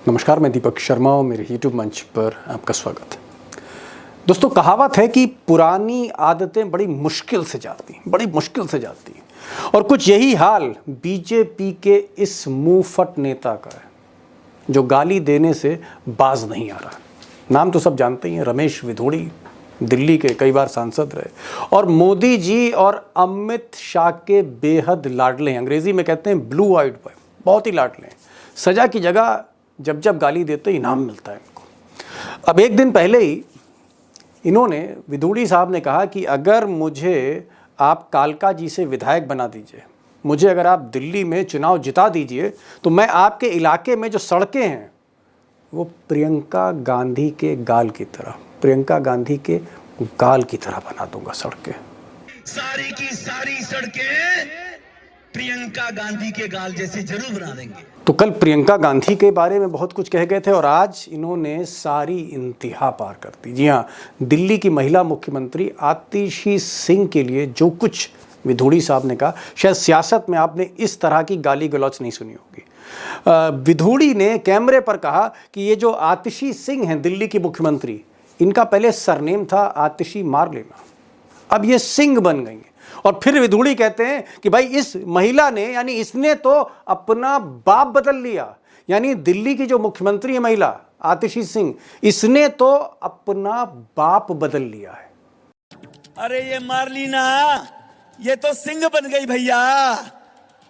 नमस्कार, मैं दीपक शर्मा और मेरे यूट्यूब मंच पर आपका स्वागत है। दोस्तों, कहावत है कि पुरानी आदतें बड़ी मुश्किल से जाती हैं और कुछ यही हाल बीजेपी के इस मुंहफट नेता का है जो गाली देने से बाज नहीं आ रहा। नाम तो सब जानते ही हैं, रमेश विधोड़ी, दिल्ली के कई बार सांसद रहे और मोदी जी और अमित शाह के बेहद लाडले हैं। अंग्रेजी में कहते हैं ब्लू आइड बॉय, बहुत ही लाडले हैं। सजा की जगह जब जब गाली देते इनाम मिलता है इनको। अब एक दिन पहले ही इन्होंने, विधोड़ी साहब ने कहा कि अगर मुझे आप कालका जी से विधायक बना दीजिए, मुझे अगर आप दिल्ली में चुनाव जिता दीजिए, तो मैं आपके इलाके में जो सड़कें हैं वो प्रियंका गांधी के गाल की तरह बना दूंगा सड़कें। सारी की सारी सड़कें प्रियंका गांधी के गाल जैसे जरूर बना देंगे। तो कल प्रियंका गांधी के बारे में बहुत कुछ कह गए थे और आज इन्होंने सारी इंतहा पार कर दी। जी हाँ, दिल्ली की महिला मुख्यमंत्री आतिशी सिंह के लिए जो कुछ विधोड़ी साहब ने कहा, शायद सियासत में आपने इस तरह की गाली गलौच नहीं सुनी होगी। विधोड़ी ने कैमरे पर कहा कि ये जो आतिशी सिंह हैं दिल्ली की मुख्यमंत्री, इनका पहले सरनेम था आतिशी मार लेना, अब ये सिंह बन गई हैं। और फिर विधोड़ी कहते हैं कि भाई इस महिला ने, यानी इसने तो अपना बाप बदल लिया। यानी दिल्ली की जो मुख्यमंत्री है महिला आतिशी सिंह, इसने तो अपना बाप बदल लिया है। अरे ये मार्लिना, ये तो सिंह बन गई भैया,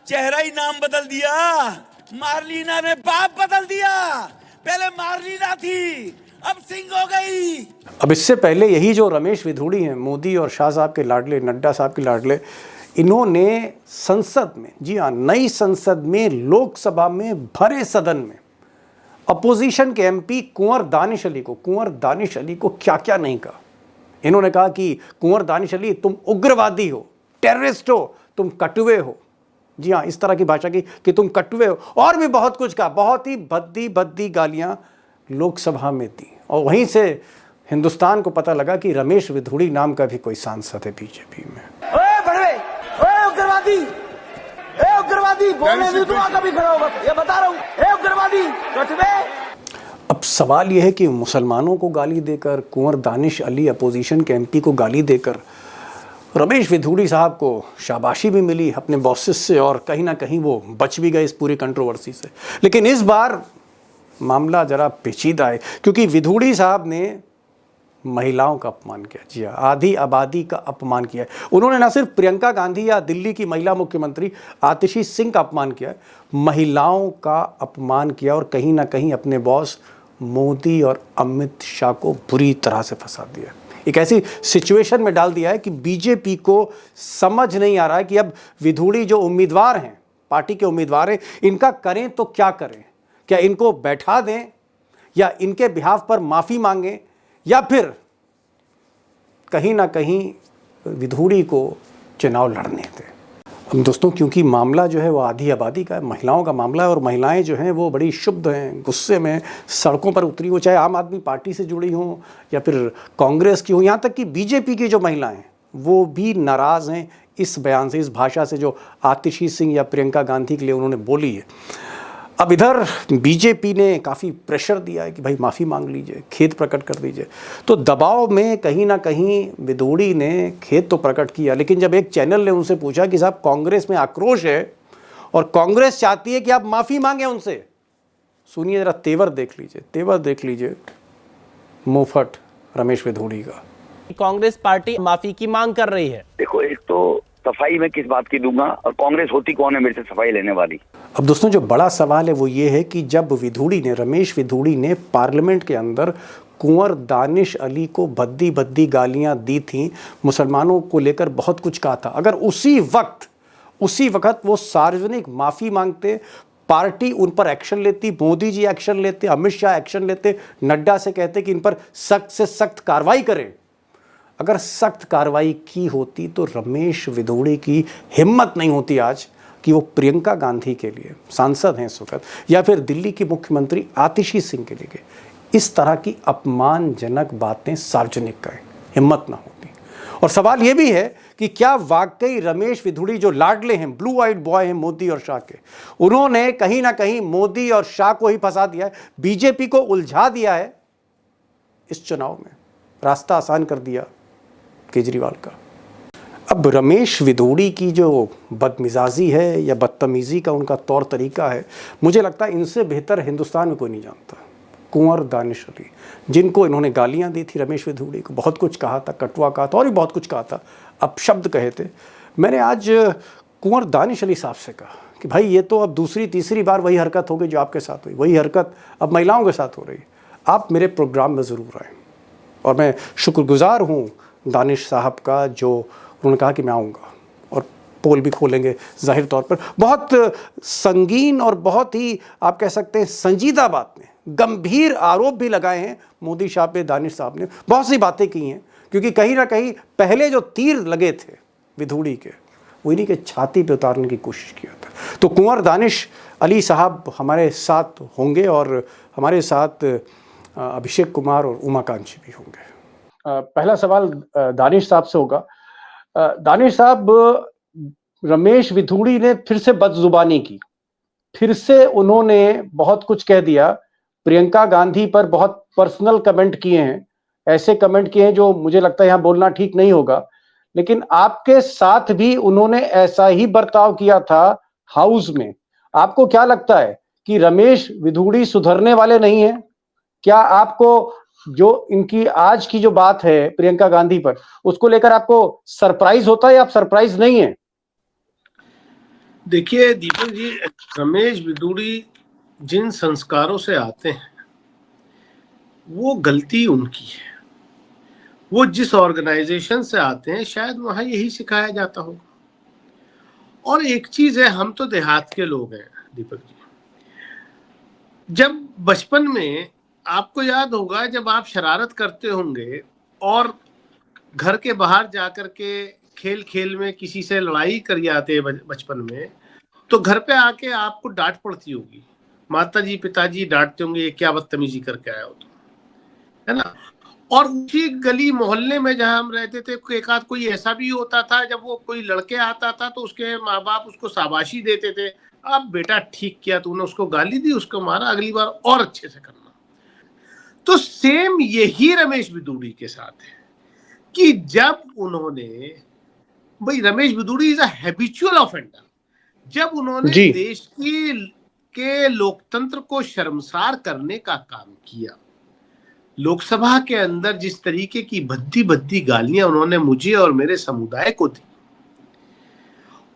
चेहरा ही नाम बदल दिया। मार्लिना ने बाप बदल दिया, पहले मार्लिना थी अब सिंह हो गई। अब इससे पहले यही जो रमेश विधोड़ी हैं, मोदी और शाह साहब के लाडले, नड्डा साहब के लाडले, इन्होंने संसद में, जी हाँ, नई संसद में, लोकसभा में, भरे सदन में अपोजिशन के एमपी कुंवर दानिश अली को क्या क्या नहीं कहा। इन्होंने कहा कि कुंवर दानिश अली, तुम उग्रवादी हो, टेररिस्ट हो, तुम कटुए हो। जी हाँ, इस तरह की भाषा की कि तुम कटुए हो, और भी बहुत कुछ कहा। बहुत ही भद्दी गालियां लोकसभा में दी। और वहीं से हिंदुस्तान को पता लगा कि रमेश विधोड़ी नाम का भी कोई सांसद है बीजेपी में। उग्रवादी बोलने में तो कभी खड़ा होगा, ये बता रहा हूं, उग्रवादी कटवे। अब सवाल यह है कि मुसलमानों को गाली देकर, कुंवर दानिश अली अपोजिशन के एमपी को गाली देकर रमेश विधोड़ी साहब को शाबाशी भी मिली अपने बॉसेस से और कहीं ना कहीं वो बच भी गए इस पूरी कंट्रोवर्सी से। लेकिन इस बार मामला जरा पेचीदा है, क्योंकि विधोड़ी साहब ने महिलाओं का अपमान किया। जी हाँ, आधी आबादी का अपमान किया है। उन्होंने न सिर्फ प्रियंका गांधी या दिल्ली की महिला मुख्यमंत्री आतिशी सिंह का अपमान किया है, महिलाओं का अपमान किया और कहीं ना कहीं अपने बॉस मोदी और अमित शाह को बुरी तरह से फंसा दिया। एक ऐसी सिचुएशन में डाल दिया है कि बीजेपी को समझ नहीं आ रहा है कि अब विधोड़ी जो उम्मीदवार हैं, पार्टी के उम्मीदवार हैं, इनका करें तो क्या करें। क्या इनको बैठा दें या इनके बिहाफ पर माफ़ी मांगें या फिर कहीं ना कहीं विधोड़ी को चुनाव लड़ने दें। दोस्तों, क्योंकि मामला जो है वो आधी आबादी का है, महिलाओं का मामला है और महिलाएं जो हैं वो बड़ी शुद्ध हैं, गुस्से में सड़कों पर उतरी हो, चाहे आम आदमी पार्टी से जुड़ी हों या फिर कांग्रेस की हो, यहाँ तक कि बीजेपी की जो महिलाएं वो भी नाराज़ हैं इस बयान से, इस भाषा से जो आतिशी सिंह या प्रियंका गांधी के लिए उन्होंने बोली है। अब इधर बीजेपी ने काफ़ी प्रेशर दिया है कि भाई माफ़ी मांग लीजिए, खेद प्रकट कर दीजिए। तो दबाव में कहीं ना कहीं विधोड़ी ने खेद तो प्रकट किया, लेकिन जब एक चैनल ने उनसे पूछा कि साहब कांग्रेस में आक्रोश है और कांग्रेस चाहती है कि आप माफ़ी मांगें उनसे, सुनिए जरा, तेवर देख लीजिए मुंहफट रमेश विधोड़ी का। कांग्रेस पार्टी माफी की मांग कर रही है। देखो, एक तो सफाई मैं किस बात की दूंगा और कांग्रेस होती कौन है मेरे से सफाई लेने वाली। अब दोस्तों, जो बड़ा सवाल है वो ये है कि जब रमेश विधोड़ी ने पार्लियामेंट के अंदर कुंवर दानिश अली को भद्दी गालियां दी थी, मुसलमानों को लेकर बहुत कुछ कहा था, अगर उसी वक्त वो सार्वजनिक माफ़ी मांगते, पार्टी उन पर एक्शन लेती, मोदी जी एक्शन लेते, अमित शाह एक्शन लेते, नड्डा से कहते कि इन पर सख्त से सख्त कार्रवाई करें, अगर सख्त कार्रवाई की होती तो रमेश विधोड़ी की हिम्मत नहीं होती आज कि वो प्रियंका गांधी के लिए, सांसद हैं इस वक्त, या फिर दिल्ली की मुख्यमंत्री आतिशी सिंह के लिए इस तरह की अपमानजनक बातें सार्वजनिक करें, हिम्मत ना होती। और सवाल यह भी है कि क्या वाकई रमेश विधुड़ी जो लाडले हैं, ब्लू आइड बॉय हैं मोदी और शाह के, उन्होंने कहीं ना कहीं मोदी और शाह को ही फंसा दिया है, बीजेपी को उलझा दिया है इस चुनाव में, रास्ता आसान कर दिया केजरीवाल का। अब रमेश विधुड़ी की जो बदमिजाजी है या बदतमीज़ी का उनका तौर तरीका है, मुझे लगता है इनसे बेहतर हिंदुस्तान में कोई नहीं जानता। कुंवर दानिश अली, जिनको इन्होंने गालियां दी थी रमेश विधुड़ी को, बहुत कुछ कहा था, कटुआ कहा था और भी बहुत कुछ कहा था, अपशब्द कहे थे। मैंने आज कुंवर दानिश अली साहब से कहा कि भाई ये तो अब दूसरी तीसरी बार वही हरकत हो गई जो आपके साथ हुई, वही हरकत अब महिलाओं के साथ हो रही है, आप मेरे प्रोग्राम में ज़रूर आएँ। और मैं शुक्रगुजार हूँ दानिश साहब का, जो उन्होंने कहा कि मैं आऊँगा और पोल भी खोलेंगे। जाहिर तौर पर बहुत संगीन और बहुत ही आप कह सकते हैं संजीदा बात में गंभीर आरोप भी लगाए हैं मोदी शाह पे दानिश साहब ने, बहुत सी बातें की हैं, क्योंकि कहीं ना कहीं पहले जो तीर लगे थे विधुड़ी के, वो इन्हीं के छाती पे उतारने की कोशिश किया था। तो कुंवर दानिश अली साहब हमारे साथ होंगे और हमारे साथ अभिषेक कुमार और उमाकांत जी भी होंगे। पहला सवाल दानिश साहब से होगा। दानिश साहब, रमेश विधुड़ी ने फिर से बदजुबानी की, फिर से उन्होंने बहुत कुछ कह दिया, प्रियंका गांधी पर बहुत पर्सनल कमेंट किए हैं, ऐसे कमेंट किए हैं जो मुझे लगता है यहां बोलना ठीक नहीं होगा, लेकिन आपके साथ भी उन्होंने ऐसा ही बर्ताव किया था हाउस में। आपको क्या लगता है कि रमेश विधुड़ी सुधरने वाले नहीं हैं? क्या आपको जो इनकी आज की जो बात है प्रियंका गांधी पर, उसको लेकर आपको सरप्राइज होता है या आप सरप्राइज नहीं है? देखिए दीपक जी, रमेश विधुड़ी जिन संस्कारों से आते हैं वो गलती उनकी है। वो जिस ऑर्गेनाइजेशन से आते हैं शायद वहां यही सिखाया जाता होगा। और एक चीज है, हम तो देहात के लोग हैं दीपक जी। जब बचपन में आपको याद होगा, जब आप शरारत करते होंगे और घर के बाहर जाकर के खेल खेल में किसी से लड़ाई कर जाते हैं बचपन में, तो घर पे आके आपको डांट पड़ती होगी, माताजी पिताजी डांटते होंगे, ये क्या बदतमीजी करके आया हो तुम, है ना। और उसी गली मोहल्ले में जहां हम रहते थे, एक आध कोई ऐसा भी होता था, जब वो कोई लड़के आता था तो उसके माँ बाप उसको शाबाशी देते थे, अब बेटा ठीक किया तूने, उसको गाली दी, उसको मारा, अगली बार और अच्छे से करना। तो सेम यही रमेश विधुड़ी के साथ है कि जब उन्होंने, भाई रमेश विधुड़ी इज अ हैबिचुअल ऑफेंडर, जब उन्होंने देश के लोकतंत्र को शर्मसार करने का काम किया, लोकसभा के अंदर जिस तरीके की भद्दी भद्दी गालियां उन्होंने मुझे और मेरे समुदाय को दी,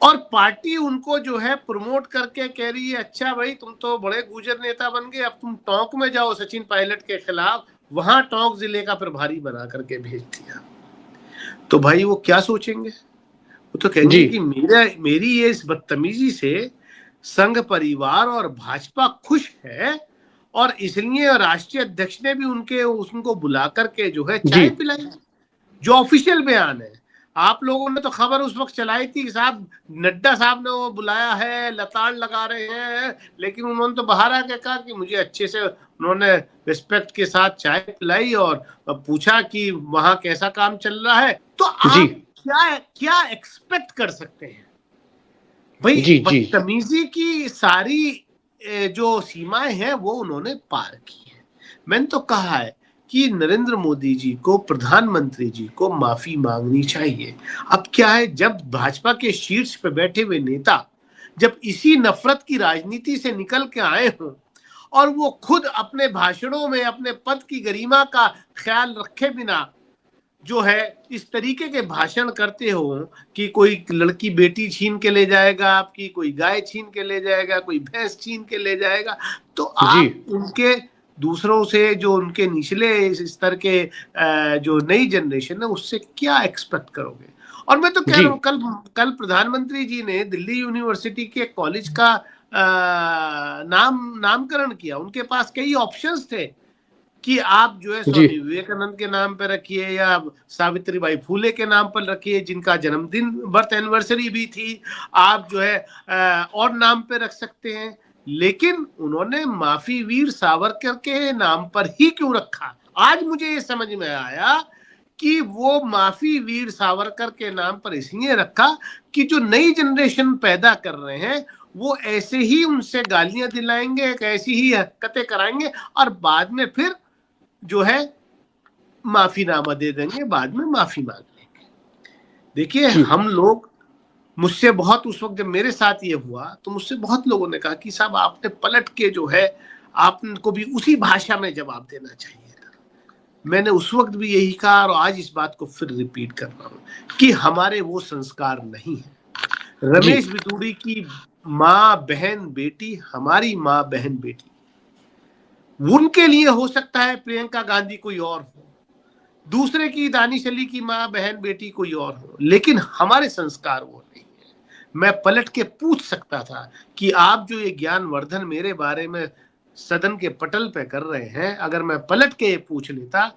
और पार्टी उनको जो है प्रमोट करके कह रही है अच्छा भाई तुम तो बड़े गुजर नेता बन गए, अब तुम टोंक में जाओ सचिन पायलट के खिलाफ, वहां टोंक जिले का प्रभारी बना करके भेज दिया। तो भाई वो क्या सोचेंगे? वो तो कहेंगे कि मेरी ये इस बदतमीजी से संघ परिवार और भाजपा खुश है, और इसलिए राष्ट्रीय अध्यक्ष ने भी उनको बुला करके जो है चाय पिलाई, जो ऑफिशियल बयान है। आप लोगों ने तो खबर उस वक्त चलाई थी कि साहब नड्डा साहब ने वो बुलाया है, लताड़ लगा रहे हैं, लेकिन उन्होंने तो बाहर आके कहा कि मुझे अच्छे से उन्होंने रिस्पेक्ट के साथ चाय पिलाई और पूछा कि वहां कैसा काम चल रहा है। तो आप क्या एक्सपेक्ट कर सकते हैं भाई? बदतमीजी की सारी जो सीमाएं हैं वो उन्होंने पार की है। मैंने तो कहा है कि नरेंद्र मोदी जी को, प्रधानमंत्री जी को माफी मांगनी चाहिए। अब क्या है, जब भाजपा के शीर्ष पे बैठे हुए नेता जब इसी नफरत की राजनीति से निकल के आए हों और वो खुद अपने भाषणों में अपने पद की गरिमा का ख्याल रखे बिना जो है इस तरीके के भाषण करते हो कि कोई लड़की बेटी छीन के ले जाएगा आपकी, कोई गाय छीन के ले जाएगा, कोई भैंस छीन के ले जाएगा, तो आप उनके दूसरों से, जो उनके निचले स्तर के जो नई जनरेशन है, उससे क्या एक्सपेक्ट करोगे? और मैं तो कह रहा हूँ, कल प्रधानमंत्री जी ने दिल्ली यूनिवर्सिटी के कॉलेज का नामकरण किया। उनके पास कई ऑप्शंस थे कि आप जो है स्वामी विवेकानंद के नाम पर रखिए या सावित्रीबाई फूले के नाम पर रखिए, जिनका जन्मदिन बर्थ एनिवर्सरी भी थी, आप जो है और नाम पे रख सकते हैं, लेकिन उन्होंने माफी वीर सावरकर के नाम पर ही क्यों रखा? आज मुझे ये समझ में आया कि वो माफी वीर सावरकर के नाम पर इसलिए रखा कि जो नई जनरेशन पैदा कर रहे हैं वो ऐसे ही उनसे गालियां दिलाएंगे, एक ऐसी ही हरकतें कराएंगे और बाद में फिर जो है माफीनामा दे देंगे, बाद में माफी मांग लेंगे। देखिए हम लोग, मुझसे बहुत, उस वक्त जब मेरे साथ ये हुआ तो मुझसे बहुत लोगों ने कहा कि साहब आपने पलट के जो है आपको भी उसी भाषा में जवाब देना चाहिए था। मैंने उस वक्त भी यही कहा और आज इस बात को फिर रिपीट कर रहा हूं कि हमारे वो संस्कार नहीं है। रमेश बिदूड़ी की माँ बहन बेटी हमारी माँ बहन बेटी, उनके लिए हो सकता है प्रियंका गांधी कोई और हो, दूसरे की दानिश अली की माँ बहन बेटी कोई और हो, लेकिन हमारे संस्कार वो नहीं है। मैं पलट के पूछ सकता था कि आप जो ये ज्ञानवर्धन मेरे बारे में सदन के पटल पे कर रहे हैं, अगर मैं पलट के ये पूछ लेता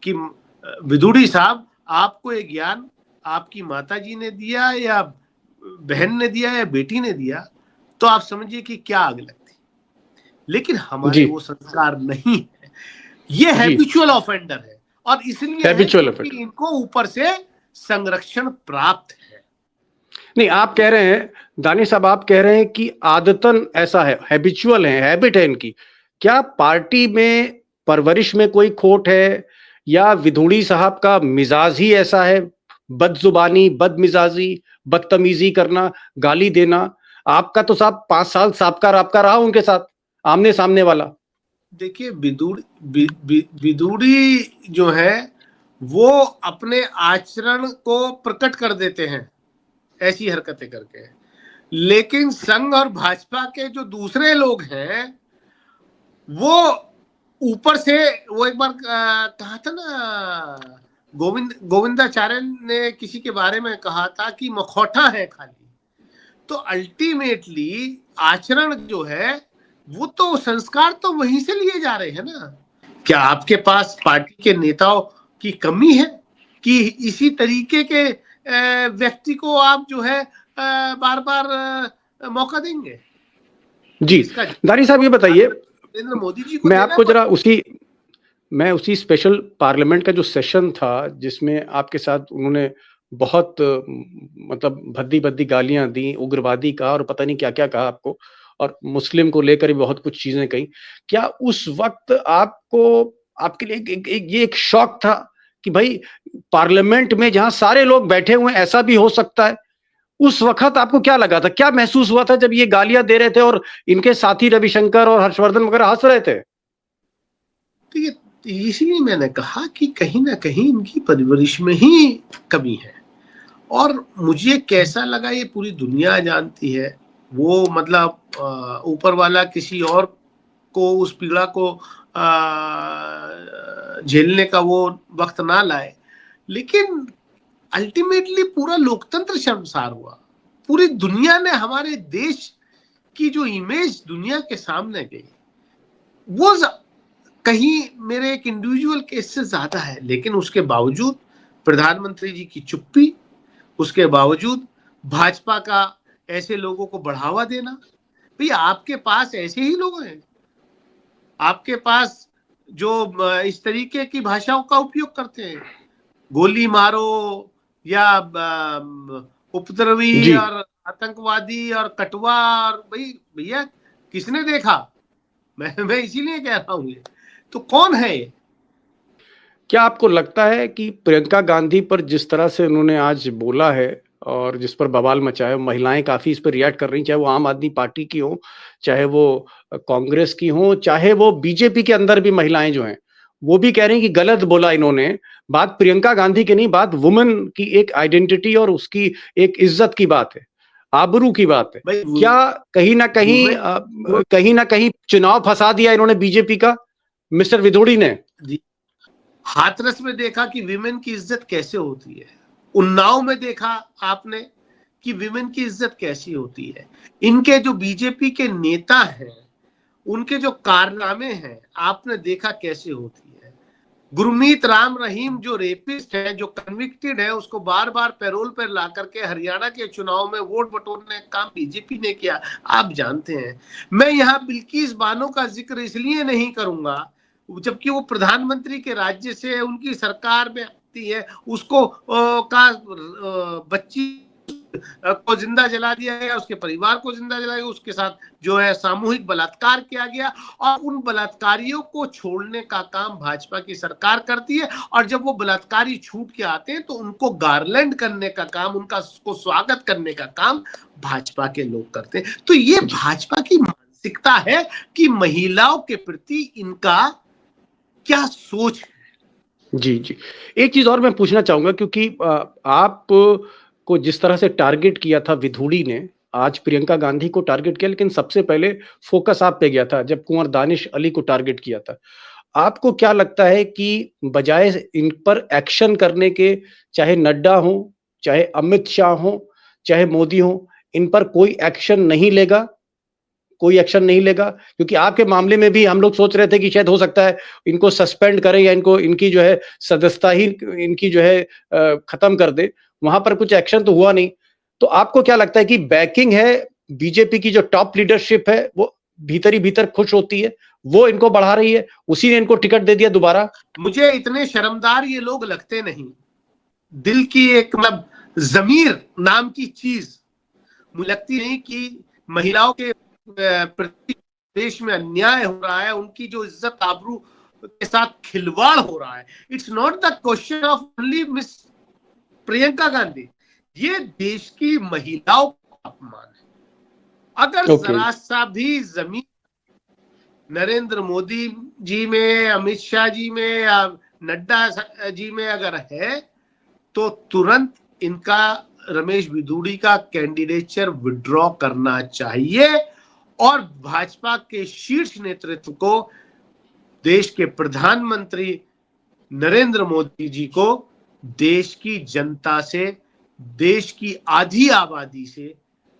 कि बिदूड़ी साहब आपको ये ज्ञान आपकी माता जी ने दिया या बहन ने दिया या बेटी ने दिया, तो आप समझिए कि क्या आग लगती। लेकिन हमारे वो संस्कार नहीं है, ये हैबिचुअल ऑफेंडर है और इसलिए है कि इनको ऊपर से संरक्षण प्राप्त है। नहीं, आप कह रहे हैं दानिश साहब, आप कह रहे हैं कि आदतन ऐसा है, हैबिचुअल है, हैबिट है इनकी। क्या पार्टी में परवरिश में कोई खोट है या विधूड़ी साहब का मिजाज ही ऐसा है, बदजुबानी, बदमिजाजी, बदतमीजी करना, गाली देना? आपका तो साहब 5 साल साबका राबका रहा उनके साथ, आमने सामने वाला। देखिए विदूड़ी जो है वो अपने आचरण को प्रकट कर देते हैं ऐसी हरकतें करके, लेकिन संघ और भाजपा के जो दूसरे लोग हैं वो ऊपर से, वो एक बार कहा था ना, गोविंदाचार्य ने किसी के बारे में कहा था कि मखौटा है खाली। तो अल्टीमेटली आचरण जो है वो तो संस्कार तो वहीं से लिए जा रहे हैं ना। क्या आपके पास पार्टी के नेताओं की कमी है कि इसी तरीके के व्यक्ति को आप जो है बार बार मौका देंगे? जी दानिश साहब, ये बताइए, नरेंद्र मोदी जी को मैं आपको जरा उसी स्पेशल पार्लियामेंट का जो सेशन था जिसमें आपके साथ उन्होंने बहुत मतलब भद्दी भद्दी गालियां दी, उग्रवादी कहा और पता नहीं क्या क्या कहा आपको, और मुस्लिम को लेकर भी बहुत कुछ चीजें कही। क्या उस वक्त आपके लिए ये एक शॉक था कि भाई पार्लियामेंट में जहां सारे लोग बैठे हुए ऐसा भी हो सकता है? उस वक्त आपको क्या लगा था, क्या महसूस हुआ था जब ये गालियां दे रहे थे और इनके साथी रविशंकर और हर्षवर्धन वगैरह हंस रहे थे? तो ये इसलिए मैंने कहा कि कहीं ना कहीं इनकी परवरिश में ही कमी है। और मुझे कैसा लगा ये पूरी दुनिया जानती है। वो मतलब ऊपर वाला किसी और को उस पीड़ा को झेलने का वो वक्त ना लाए, लेकिन अल्टीमेटली पूरा लोकतंत्र शर्मसार हुआ। पूरी दुनिया ने हमारे देश की जो इमेज दुनिया के सामने गई वो कहीं मेरे एक इंडिविजुअल केस से ज्यादा है। लेकिन उसके बावजूद प्रधानमंत्री जी की चुप्पी, उसके बावजूद भाजपा का ऐसे लोगों को बढ़ावा देना। भैया आपके पास ऐसे ही लोग हैं, आपके पास जो इस तरीके की भाषाओं का उपयोग करते हैं, गोली मारो या उपद्रवी और आतंकवादी और कटवा, और भाई भैया किसने देखा? मैं इसीलिए कह रहा हूं, ये तो कौन है ये? क्या आपको लगता है कि प्रियंका गांधी पर जिस तरह से उन्होंने आज बोला है और जिस पर बवाल मचाया, महिलाएं काफी इस पर रिएक्ट कर रही, चाहे वो आम आदमी पार्टी की हो, चाहे वो कांग्रेस की हो, चाहे वो बीजेपी के अंदर भी महिलाएं जो हैं वो भी कह रही हैं कि गलत बोला इन्होंने? बात प्रियंका गांधी की नहीं, बात वुमेन की एक आइडेंटिटी और उसकी एक इज्जत की बात है, आबरू की बात है। क्या कहीं ना कहीं चुनाव फंसा दिया इन्होंने बीजेपी का मिस्टर विधूड़ी ने? हाथरस में देखा कि विमेन की इज्जत कैसे होती है, उन्नाव में देखा आपने कि विमेन की इज्जत कैसी होती है। इनके जो बीजेपी के नेता हैं उनके जो कारनामे हैं आपने देखा कैसे होती है। गुरमीत राम रहीम जो रेपिस्ट है, जो कन्विक्टेड है, उसको बार बार पैरोल पर ला करके हरियाणा के चुनाव में वोट बटोरने का काम बीजेपी ने किया, आप जानते हैं। मैं यहाँ बिल्किस बानो का जिक्र इसलिए नहीं करूंगा जबकि वो प्रधानमंत्री के राज्य से, उनकी सरकार में सकती है, उसको का बच्ची को जिंदा जला दिया गया, उसके परिवार को जिंदा जलाया गया, उसके साथ जो है सामूहिक बलात्कार किया गया, और उन बलात्कारियों को छोड़ने का काम भाजपा की सरकार करती है। और जब वो बलात्कारी छूट के आते हैं तो उनको गार्लैंड करने का काम, उनका को स्वागत करने का काम भाजपा के लोग करते हैं। तो ये भाजपा की मानसिकता है कि महिलाओं के प्रति इनका क्या सोच है। जी जी, एक चीज और मैं पूछना चाहूंगा, क्योंकि आप को जिस तरह से टारगेट किया था विधूड़ी ने, आज प्रियंका गांधी को टारगेट किया, लेकिन सबसे पहले फोकस आप पे गया था जब कुंवर दानिश अली को टारगेट किया था। आपको क्या लगता है कि बजाय इन पर एक्शन करने के, चाहे नड्डा हो, चाहे अमित शाह हो, चाहे मोदी हो, इन पर कोई एक्शन नहीं लेगा? कोई एक्शन नहीं लेगा? क्योंकि आपके मामले में भी हम लोग सोच रहे थे कि शायद हो सकता है इनको सस्पेंड करें या इनको, इनकी जो है सदस्यता ही इनकी जो है खत्म कर दे। वहां पर कुछ एक्शन तो हुआ नहीं। तो आपको क्या लगता है कि बैकिंग है बीजेपी की, जो टॉप लीडरशिप है वो भीतर ही भीतर खुश होती है, वो इनको बढ़ा रही है, उसी ने इनको टिकट दे दिया दोबारा? मुझे इतने शर्मदार ये लोग लगते नहीं। दिल की एक मतलब जमीर नाम की चीज मुझे लगती नहीं कि महिलाओं के प्रति देश में अन्याय हो रहा है, उनकी जो इज्जत आबरू के साथ खिलवाड़ हो रहा है। It's not the question of only miss Priyanka Gandhi, ये देश की महिलाओं का अपमान है। अगर जरा सा भी जमीन नरेंद्र मोदी जी में, अमित शाह जी में या नड्डा जी में अगर है तो तुरंत इनका रमेश बिधूड़ी का कैंडिडेचर विड्रॉ करना चाहिए और भाजपा के शीर्ष नेतृत्व को, देश के प्रधानमंत्री नरेंद्र मोदी जी को देश की जनता से, देश की आधी आबादी से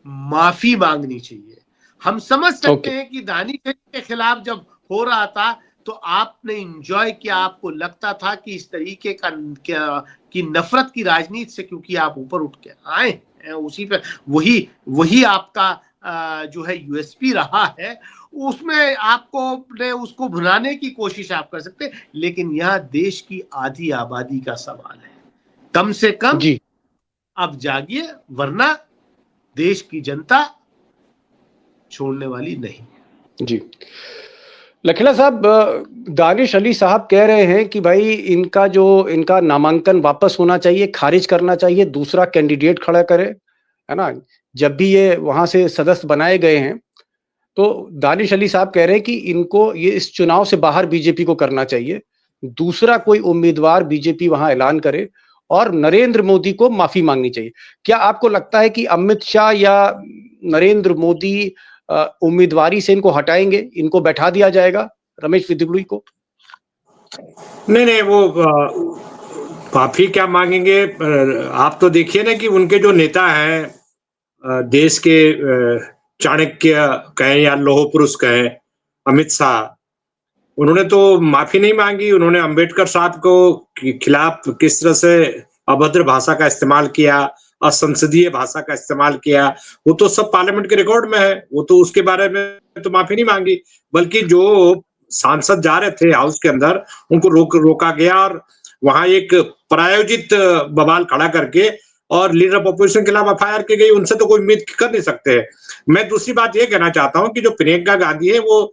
माफी मांगनी चाहिए। हम समझ सकते हैं कि दानिश के खिलाफ जब हो रहा था तो आपने एंजॉय किया, आपको लगता था कि इस तरीके की नफरत की राजनीति से, क्योंकि आप ऊपर उठ के आए हैं उसी पे, वही आपका जो है यूएसपी रहा है, उसमें आपको उसको भुनाने की कोशिश आप कर सकते, लेकिन यह देश की आधी आबादी का सवाल है। कम से कम जी अब जागिए, वरना देश की जनता छोड़ने वाली नहीं। जी लखीला साहब, दानिश अली साहब कह रहे हैं कि भाई इनका नामांकन वापस होना चाहिए, खारिज करना चाहिए, दूसरा कैंडिडेट खड़ा करे, है ना। जब भी ये वहां से सदस्य बनाए गए हैं तो दानिश अली साहब कह रहे हैं कि इनको ये इस चुनाव से बाहर बीजेपी को करना चाहिए, दूसरा कोई उम्मीदवार बीजेपी वहां ऐलान करे और नरेंद्र मोदी को माफी मांगनी चाहिए। क्या आपको लगता है कि अमित शाह या नरेंद्र मोदी उम्मीदवारी से इनको हटाएंगे, इनको बैठा दिया जाएगा रमेश बिधूड़ी को? नहीं, वो माफी क्या मांगेंगे? आप तो देखिए ना कि उनके जो नेता हैं, देश के चाणक्य कहें या लौह पुरुष कहें, अमित शाह, उन्होंने तो माफी नहीं मांगी। उन्होंने अंबेडकर साहब को खिलाफ किस तरह से अभद्र भाषा का इस्तेमाल किया, असंसदीय भाषा का इस्तेमाल किया, वो तो सब पार्लियामेंट के रिकॉर्ड में है। वो तो उसके बारे में तो माफी नहीं मांगी, बल्कि जो सांसद जा रहे थे हाउस के अंदर उनको रोका गया और वहां एक प्रायोजित बवाल खड़ा करके और लीडर ऑफ अपोजिशन के खिलाफ एफआईआर की गई। उनसे तो कोई उम्मीद कर नहीं सकते। मैं दूसरी बात ये कहना चाहता हूँ कि जो प्रियंका गांधी है वो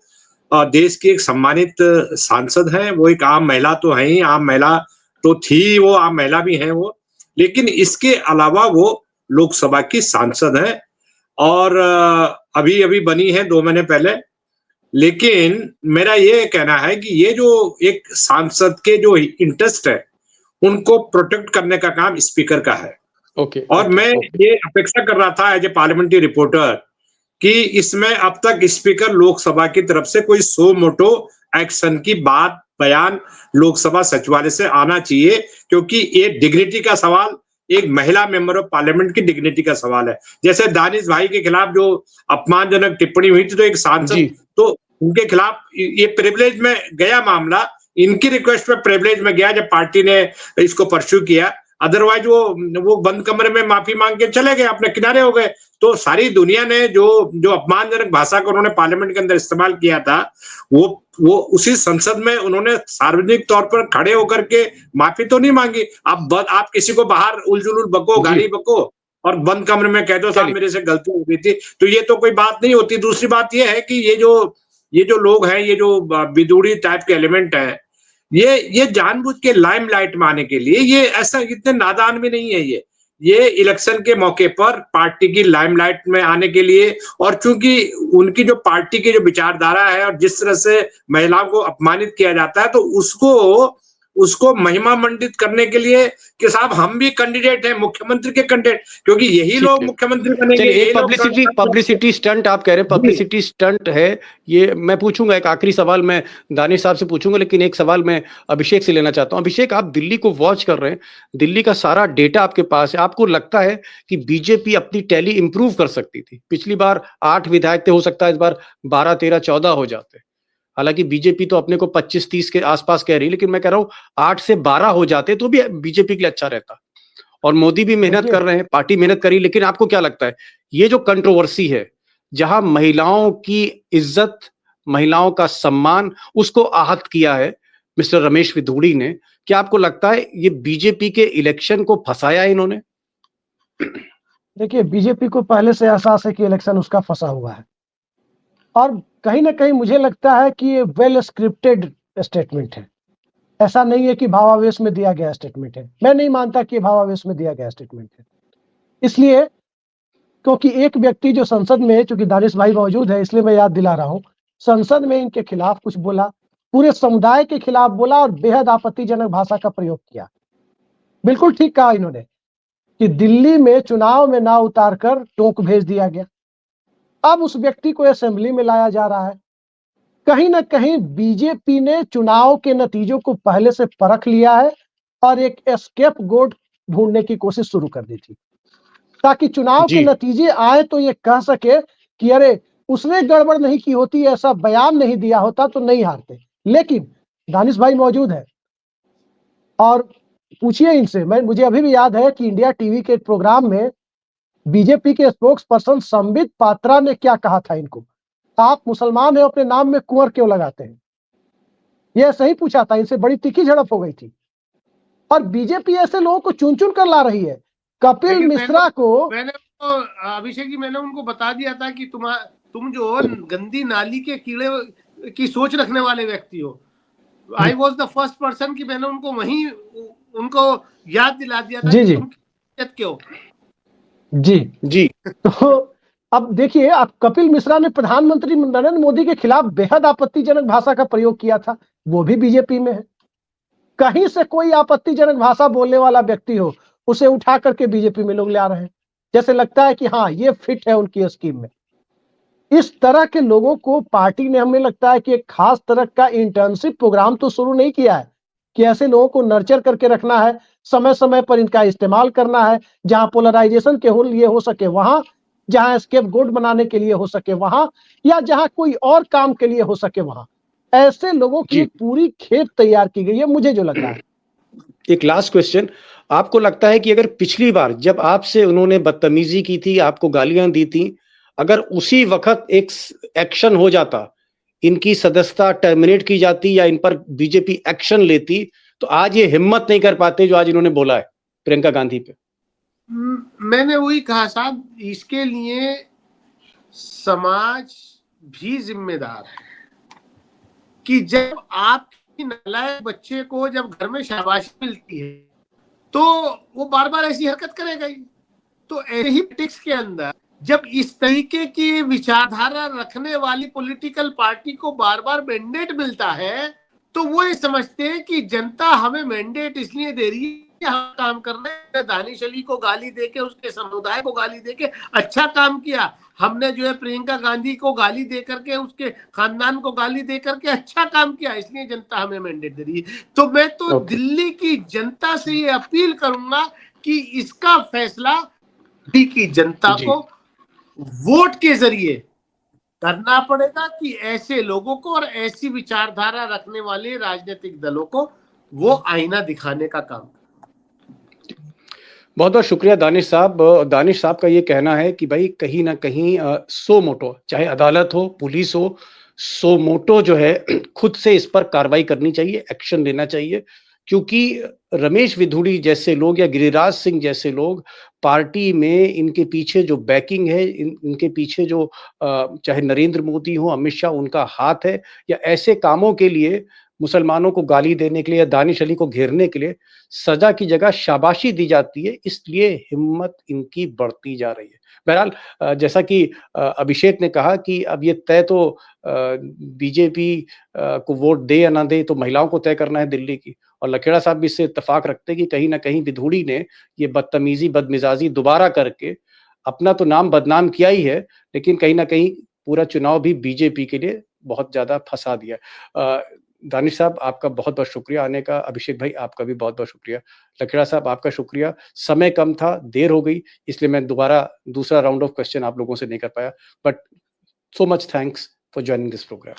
देश की एक सम्मानित सांसद है, वो एक आम महिला तो है ही, आम महिला तो थी, वो आम महिला भी है वो, लेकिन इसके अलावा वो लोकसभा की सांसद है और अभी बनी है 2 महीने पहले। लेकिन मेरा ये कहना है कि ये जो एक सांसद के जो इंटरेस्ट है उनको प्रोटेक्ट करने का काम स्पीकर का है। और मैं ये अपेक्षा कर रहा था एज ए पार्लियामेंट्री रिपोर्टर कि इसमें अब तक स्पीकर लोकसभा की तरफ से कोई सो मोटो एक्शन की बात, बयान लोकसभा सचिवालय से आना चाहिए, क्योंकि ये डिग्निटी का सवाल, एक महिला मेंबर ऑफ पार्लियामेंट की डिग्निटी का सवाल है। जैसे दानिश भाई के खिलाफ जो अपमानजनक टिप्पणी हुई थी, तो एक सांसद, तो उनके खिलाफ ये प्रिविलेज में गया मामला, इनकी रिक्वेस्ट पे प्रिविलेज में गया जब पार्टी ने इसको परस्यू किया। अदरवाइज वो बंद कमरे में माफी मांग के चले गए, अपने किनारे हो गए। तो सारी दुनिया ने जो जो अपमानजनक भाषा को उन्होंने पार्लियामेंट के अंदर इस्तेमाल किया था, वो उसी संसद में उन्होंने सार्वजनिक तौर पर खड़े होकर के माफी तो नहीं मांगी। आप किसी को बाहर उलझुल बको, गाली बको और बंद कमरे में कह दो साहब मेरे से गलती हो गई थी, तो ये तो कोई बात नहीं होती। दूसरी बात ये है कि ये जो लोग हैं, ये जो बिदुड़ी टाइप के एलिमेंट है, ये जानबूझ के लाइमलाइट में आने के लिए, ये ऐसा इतने नादान भी नहीं है। ये इलेक्शन के मौके पर पार्टी की लाइमलाइट में आने के लिए, और चूंकि उनकी जो पार्टी की जो विचारधारा है और जिस तरह से महिलाओं को अपमानित किया जाता है, तो उसको महिमा मंडित करने के लिए कि साहब हम भी कैंडिडेट हैं, मुख्यमंत्री के कैंडिडेट, क्योंकि यही लोग मुख्यमंत्री बनेंगे। चलिए, एक पब्लिसिटी स्टंट आप कह रहे हैं, पब्लिसिटी स्टंट है ये। मैं पूछूंगा एक आखिरी सवाल, मैं दानिश साहब से पूछूंगा, लेकिन एक सवाल मैं अभिषेक से लेना चाहता हूं। अभिषेक, आप दिल्ली को वॉच कर रहे हैं, दिल्ली का सारा डेटा आपके पास है, आपको लगता है कि बीजेपी अपनी टैली इंप्रूव कर सकती थी? पिछली बार 8 विधायक थे, हो सकता है इस बार 12, 13, 14 हो जाते। हालांकि बीजेपी तो अपने को 25-30 के आसपास कह रही है, लेकिन मैं कह रहा हूं 8 से 12 हो जाते तो भी बीजेपी के लिए अच्छा रहता। और मोदी भी मेहनत कर रहे हैं, पार्टी मेहनत करी, लेकिन आपको क्या लगता है ये जो कंट्रोवर्सी है, जहां महिलाओं की इज्जत, महिलाओं का सम्मान, उसको आहत किया है मिस्टर रमेश विधूड़ी ने, क्या आपको लगता है ये बीजेपी के इलेक्शन को फंसाया है इन्होंने? देखिए, बीजेपी को पहले से एहसास है कि इलेक्शन उसका फंसा हुआ है, और कहीं ना कहीं मुझे लगता है कि ये वेल स्क्रिप्टेड स्टेटमेंट है। ऐसा नहीं है कि भावावेश में दिया गया स्टेटमेंट है। मैं नहीं मानता कि भावावेश में दिया गया स्टेटमेंट है। इसलिए क्योंकि एक व्यक्ति जो संसद में, चूंकि दानिश भाई मौजूद है इसलिए मैं याद दिला रहा हूं, संसद में इनके खिलाफ कुछ बोला, पूरे समुदाय के खिलाफ बोला और बेहद आपत्तिजनक भाषा का प्रयोग किया। बिल्कुल ठीक कहा इन्होंने कि दिल्ली में चुनाव में ना उतार कर टोंक भेज दिया गया। अब उस व्यक्ति को असेंबली में लाया जा रहा है। कहीं ना कहीं बीजेपी ने चुनाव के नतीजों को पहले से परख लिया है और एक एस्केप गोट ढूंढने की कोशिश शुरू कर दी थी, ताकि चुनाव के नतीजे आए तो ये कह सके कि अरे उसने गड़बड़ नहीं की होती, ऐसा बयान नहीं दिया होता तो नहीं हारते। लेकिन दानिश भाई मौजूद है और पूछिए इनसे। मुझे अभी भी याद है कि इंडिया टीवी के एक प्रोग्राम में बीजेपी के स्पोक्स पर्सन संबित पात्रा ने क्या कहा था इनको, आप मुसलमान हैं, अपने नाम में कुंवर क्यों लगाते हैं? यह सही पूछा था इनसे, बड़ी तीखी झड़प हो गई थी। और बीजेपी ऐसे लोगों को चुन चुन कर ला रही है। कपिल मिश्रा को मैंने अभिषेक जी, मैंने उनको बता दिया था कि तुम जो गंदी नाली के कीड़े की सोच रखने वाले व्यक्ति हो। I was the first person कि मैंने उनको वहीं उनको याद दिला दिया था कि तुम क्यों। जी तो अब देखिए, अब कपिल मिश्रा ने प्रधानमंत्री नरेंद्र मोदी के खिलाफ बेहद आपत्तिजनक भाषा का प्रयोग किया था, वो भी बीजेपी में है। कहीं से कोई आपत्तिजनक भाषा बोलने वाला व्यक्ति हो, उसे उठा करके बीजेपी में लोग ले आ रहे हैं, जैसे लगता है कि हाँ ये फिट है उनकी स्कीम में। इस तरह के लोगों को पार्टी ने, हमें लगता है कि एक खास तरह का इंटर्नशिप प्रोग्राम तो शुरू नहीं किया है कि ऐसे लोगों को नर्चर करके रखना है, समय समय पर इनका इस्तेमाल करना है, जहां पोलराइजेशन के लिए हो सके वहां, जहां स्केप गोट बनाने के लिए हो सके वहां, या जहां कोई और काम के लिए हो सके वहां। ऐसे लोगों की पूरी खेप तैयार की गई है, मुझे जो लग रहा है। एक लास्ट क्वेश्चन, आपको लगता है कि अगर पिछली बार जब आपसे उन्होंने बदतमीजी की थी, आपको गालियां दी थी, अगर उसी वक्त एक एक्शन हो जाता, इनकी सदस्यता टर्मिनेट की जाती या इन पर बीजेपी एक्शन लेती, तो आज ये हिम्मत नहीं कर पाते जो आज इन्होंने बोला है प्रियंका गांधी पे? मैंने वही कहा साहब, इसके लिए समाज भी जिम्मेदार है कि जब आपकी नालायक बच्चे को जब घर में शाबाशी मिलती है तो वो बार बार ऐसी हरकत करेगा ही। तो ऐसे ही पॉलिटिक्स के अंदर जब इस तरीके की विचारधारा रखने वाली पॉलिटिकल पार्टी को बार बार मैंडेट मिलता है, तो वो ये समझते हैं कि जनता हमें मैंडेट इसलिए दे रही है, हम काम कर रहे हैं। दानिश अली को गाली देके, उसके समुदाय को गाली देके अच्छा काम किया। हमने जो है प्रियंका गांधी को गाली दे करके, उसके खानदान को गाली दे करके अच्छा काम किया, इसलिए जनता हमें मैंडेट दे रही है। तो मैं तो दिल्ली की जनता से ये अपील करूंगा कि इसका फैसला दिल्ली की जनता को वोट के जरिए करना पड़ेगा कि ऐसे लोगों को और ऐसी विचारधारा रखने वाले राजनीतिक दलों को वो आईना दिखाने का काम। बहुत बहुत शुक्रिया दानिश साहब। दानिश साहब का ये कहना है कि भाई कहीं ना कहीं सो मोटो, चाहे अदालत हो, पुलिस हो, सो मोटो जो है खुद से इस पर कार्रवाई करनी चाहिए, एक्शन लेना चाहिए, क्योंकि रमेश विधुड़ी जैसे लोग या गिरिराज सिंह जैसे लोग पार्टी में, इनके पीछे जो बैकिंग है, इनके पीछे जो चाहे नरेंद्र मोदी हो, अमित शाह, उनका हाथ है, या ऐसे कामों के लिए, मुसलमानों को गाली देने के लिए या दानिश अली को घेरने के लिए सजा की जगह शाबाशी दी जाती है, इसलिए हिम्मत इनकी बढ़ती जा रही है। बहरहाल जैसा कि अभिषेक ने कहा कि अब ये तय तो बीजेपी को वोट दे या ना दे, तो महिलाओं को तय करना है दिल्ली की। और लखेड़ा साहब भी इससे इत्तेफाक रखते हैं कि कहीं ना कहीं विधुड़ी ने ये बदतमीजी, बदमिजाजी दोबारा करके अपना तो नाम बदनाम किया ही है, लेकिन कहीं ना कहीं पूरा चुनाव भी बीजेपी के लिए बहुत ज्यादा फंसा दिया है। दानिश साहब आपका बहुत बहुत शुक्रिया आने का, अभिषेक भाई आपका भी बहुत बहुत शुक्रिया, लखेड़ा साहब आपका शुक्रिया। समय कम था, देर हो गई, इसलिए मैं दोबारा दूसरा राउंड ऑफ क्वेश्चन आप लोगों से नहीं कर पाया, but so much thanks for joining this programme.